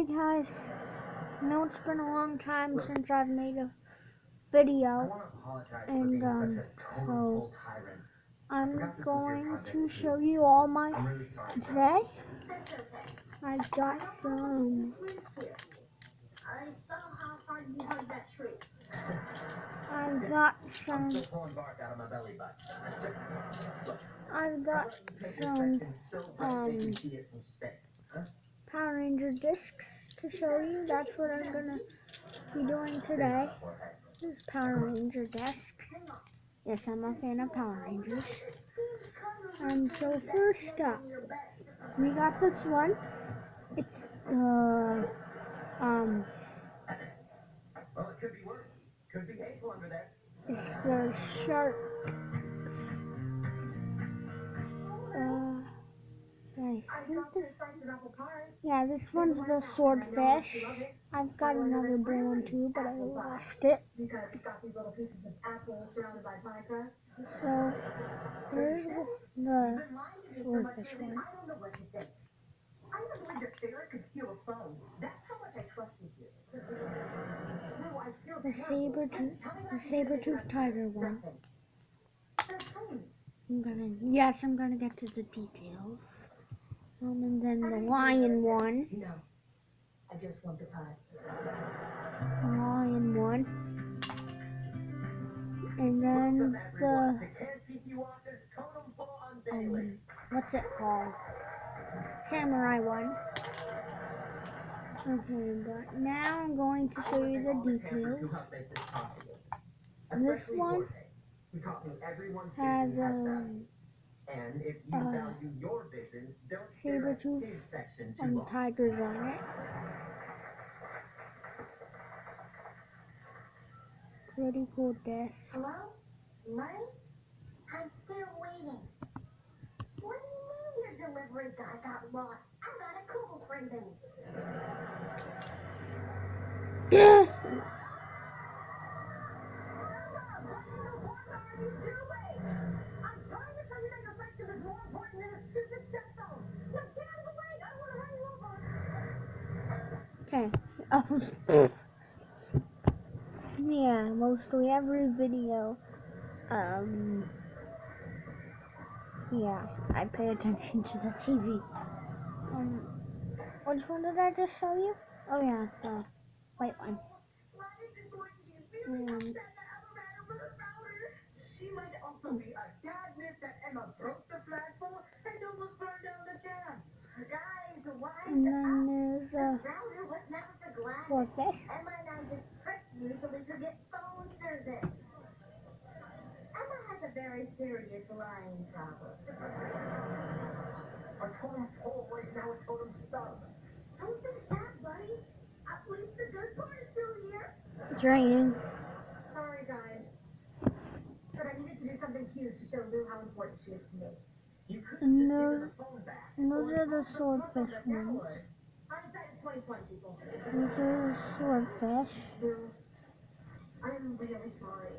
Hey guys, I know it's been a long time since I've made a video, and so I'm going to show you all my, today I got some, Power Ranger discs to show you. That's what I'm gonna be doing today. This is Power Ranger discs. Yes, I'm a fan of Power Rangers. And so first up, we got this one. It's Well, it could be worse. Could be hateful under there. It's the shark. Yeah, this one's the swordfish. I've got another blue one too, but I lost it. So here's the swordfish one. I never believed that Sarah could steal a phone. That's how much I trusted you. The saber-tooth tiger one. I'm gonna get to the details. And then the lion one. No, I just want the pie. The lion one. And then the what's it called? Samurai one. Okay, but now I'm going to show you the details. This one has saber-tooth and tigers on it. Pretty cool disc. Hello? Money? I'm still waiting. What do you mean your delivery guy got lost? I got a cool for him. Okay. Yeah, mostly every video. Yeah, I pay attention to the TV. Which one did I just show you? Oh yeah, the white one. She might also be a sadness that Emma broke the flagpole and almost burned down the dam. Guys, why? And then there's a What's now for glass? swordfish. Emma and I just tricked you so we could get phone service. Emma has a very serious lying problem. Our totem pole is now a totem stub. Don't be sad, buddy. At least the good part is still here. It's raining. Sorry, guys. But I needed to do something huge to show Lou how important she is to me. You could And just those, give her the phone back. and those are the swordfish ones. Hindsight is 20/20, people. Those are the swordfish. Lou, I'm really sorry.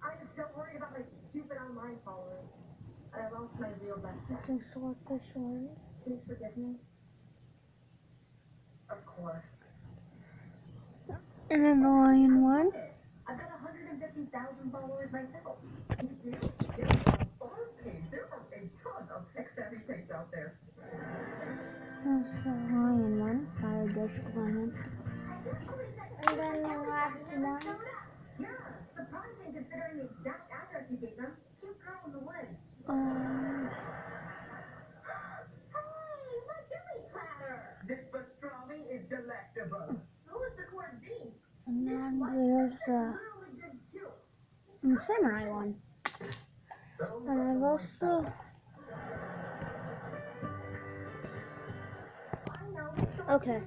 I was so worried about my stupid online followers. I lost my real best friend. It's a swordfish one. Please forgive me. Of course. And then the lion one. I've got 150,000 followers myself. You do? There's a buzz page. There are a ton of tech-savvy pigs out there. That's the lion one. Fire disc lion. And then the last one. Yeah, surprising considering the exact address you gave them. Cute girl in the woods. Hey, my Billy platter! This pastrami is delectable. Who is the corned beef? And then there's the Really good too. samurai one. And I've also okay.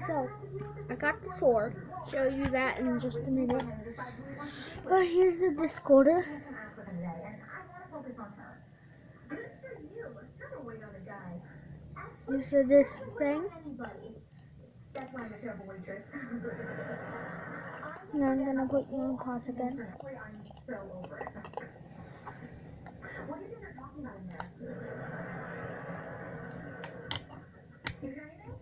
So I got the sword. Show you that in just a minute. But here's the Discorder. Here's this thing. That's why I'm a terrible waitress. And I'm gonna put you in class again. I'm so over it. What do you think they're talking about in there? You hear anything?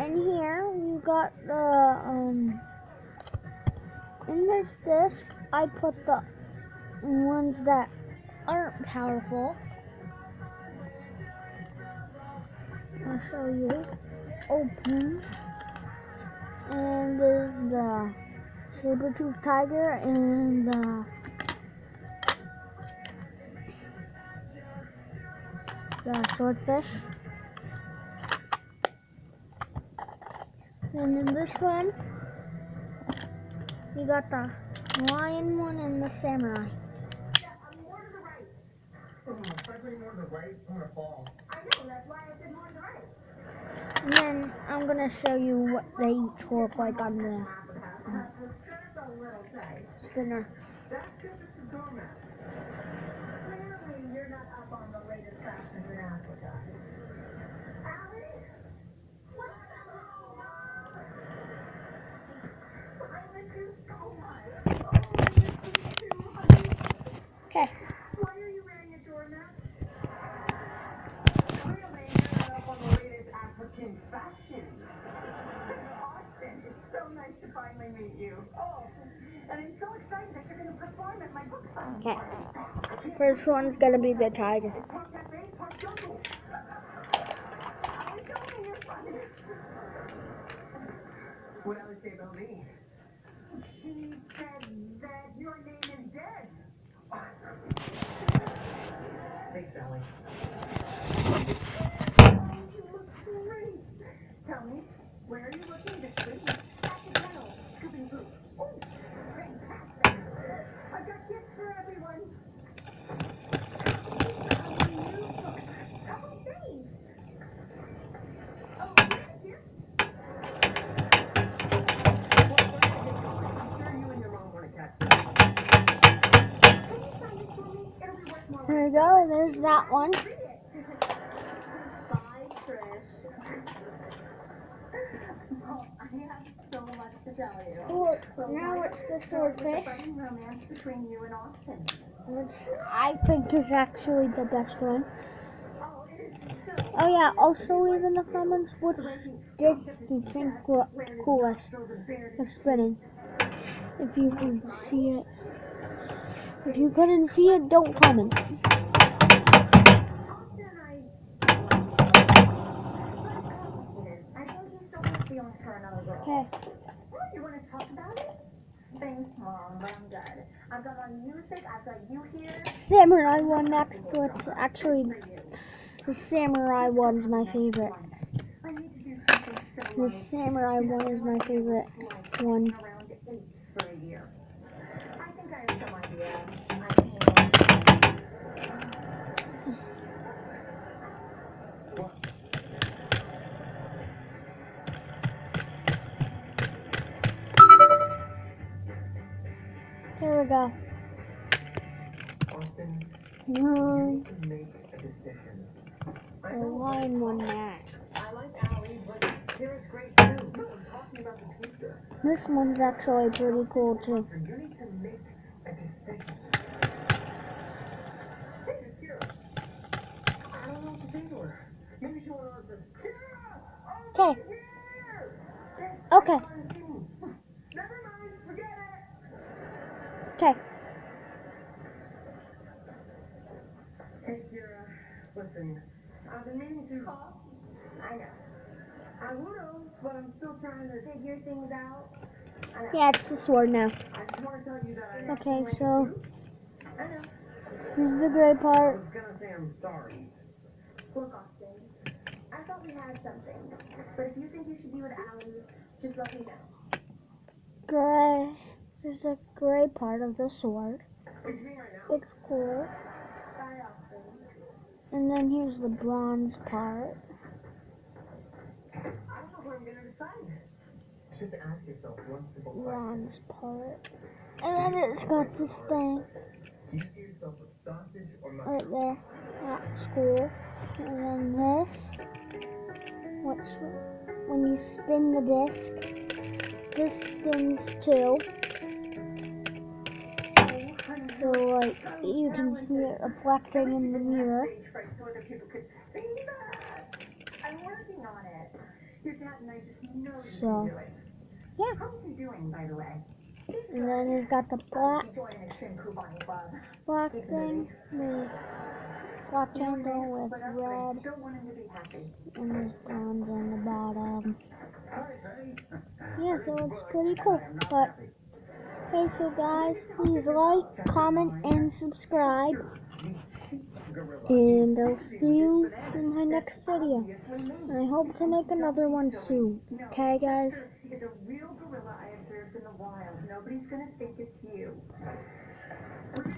and here you got the in this disc I put the ones that aren't powerful. I'll show you. Opens, and there's the saber-toothed tiger and the swordfish. And in this one, you got the lion one and the samurai. Yeah, I'm more to the right. If I bring more to the right, I'm gonna fall. I know, that's why I said more to the right. And then I'm gonna show you what they each look like on the Just a little tight. spinner. That's because it's a doormat. Clearly, you're not up on the latest fashions in Africa. Allie? What the hell, Mom? I miss you so much. Oh, I miss you too, honey. Okay. Why are you wearing a doormat? Clearly, you're not up on the latest African fashion. Austin, it's so nice to finally meet you. Oh, and I'm so excited that you're going to perform at my book signing. Okay. First one's gonna be the tiger. Part cafe, part jungle. Allie, tell me you're funny. What Allie say about me? She said that your name is dead. Thanks, Allie. You look great. Tell me, where are you looking this week? Sacramento, scooping boots. Oh, fantastic. I've got gifts for everyone. Oh, thanks. Oh, thank you. I'm sure you and your mom want to catch this. Can you sign this for me? It'll be worth more. There you go. There's that one. Read it. Bye, Trish. Oh, I have so much to tell you. Sword. Now it's the swordfish, Budding romance between you and Austin. which I think is actually the best one. Oh, it is so. Oh yeah, also leave in the comments which disc you think looked coolest for spinning. If you can see it. If you couldn't see it, don't comment. Austin and I. I think he still has feelings for another girl. Okay. What, you want to talk about it? Thanks, Mom, but I'm good. I've got my music, I've got you here. Samurai one next, but actually the samurai one's my favorite. I need to do something so The samurai one is my favorite one. around 8 for a year. I think I have some idea. Here we go. Austin, No, you need to make a decision. the lion one next. I like Allie, but Kira's great too. No, I'm talking about the pizza. This one's actually pretty cool too. You need to make a decision. Hey, it's Kira. I don't know what to say to her. Maybe she went on and says, Kira! Okay. Okay. Never mind, forget it. Okay. Hey, Kira. Listen, I've been meaning to call. I know. I would've, but I'm still trying to figure things out. I know. Yeah, it's the sword now. I just want to tell you that I Okay, so I know. here's the gray I part. was gonna say I'm sorry. Look, Austin, I thought we had something, but if you think you should be with Allie, just let me know. Gray. There's the gray part of the sword. What do you mean right now? It's cool. Bye, Austin. And then here's the bronze part. I don't know what I'm gonna decide. You have to ask yourself one simple question. Bronze part. And then it's got this thing Do you see yourself with sausage or right mushroom? there at school. And then this. When you spin the disc, this spins too. So like you can see it reflecting in the mirror. So other people could see that. I'm working on it. Your dad and I just know you So, can do it. yeah. How's he doing, by the way? And then he's got the black He joined an extreme coupon club. thing with black handle with But red, I still want him to be happy. and there's bronze on the bottom. Hi, Penny. Yeah, so it's pretty cool. But hey, so guys, please like, comment, and subscribe. And I'll see you in my next video. I hope to make another one soon. Okay, guys? It's a real gorilla I observed in the wild. Nobody's gonna think it's you.